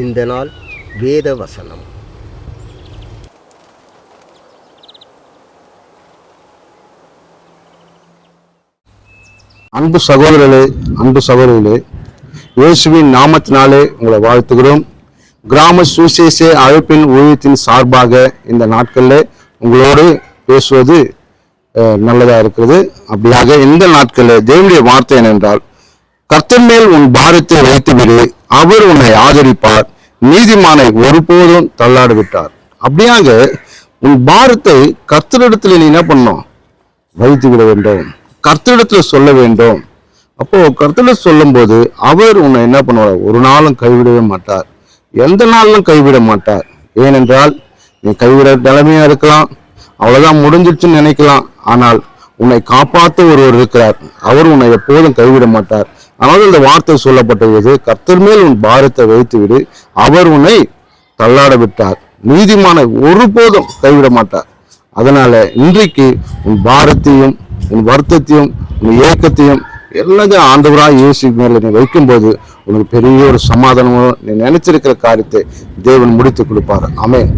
இந்த நாள் வேத வசனம். அன்பு சகோதரர்களே, இயேசுவின் நாமத்தினாலே உங்களை வாழ்த்துகிறோம். கிராம சுவிசேஷ அழைப்பின் ஊழியத்தின் சார்பாக இந்த நாட்களில் உங்களோடு பேசுவது நல்லதா இருக்கிறது. அப்படியாக இந்த நாட்களில் தேவனுடைய வார்த்தை என்னென்றால், கர்த்தர் மேல் உன் பாரத்தை வைத்துவிடு, அவர் உன்னை ஆதரிப்பார், நீதிமானை ஒருபோதும் தள்ளாட விட்டார். அப்படியாக உன் பாரத்தை கர்த்தரிடத்தில் நீ என்ன பண்ணணும்? வைத்து விட வேண்டும், கர்த்தரிடத்துல சொல்ல வேண்டும். அப்போ கர்த்தரிடத்தில் சொல்லும் போது அவர் உன்னை என்ன பண்ணுவார்? ஒரு நாளும் கைவிடவே மாட்டார், எந்த நாளிலும் கைவிட மாட்டார். ஏனென்றால் நீ கைவிட நிலைமையா இருக்கலாம், அவ்வளவுதான் முடிஞ்சிடுச்சுன்னு நினைக்கலாம். ஆனால் உன்னை காப்பாற்ற ஒருவர் இருக்கிறார், அவர் உன்னை எப்போதும் கைவிட மாட்டார். ஆனால் இந்த வார்த்தை சொல்லப்பட்டது, கர்த்தர் மேல் உன் பாரத்தை வைத்து விடு, அவர் உன்னை தள்ளாட விட்டார், நீதிமானை ஒருபோதும் கைவிட மாட்டார். அதனால இன்றைக்கு உன் பாரத்தையும் உன் வருத்தத்தையும் உன் ஏக்கத்தையும் எல்லாத்தையும் ஆண்டவராக இயேசு மேல நீ வைக்கும்போது உனக்கு பெரிய ஒரு சமாதானமோ, நீ நினைச்சிருக்கிற காரியத்தை தேவன் முடித்து கொடுப்பார். ஆமென்.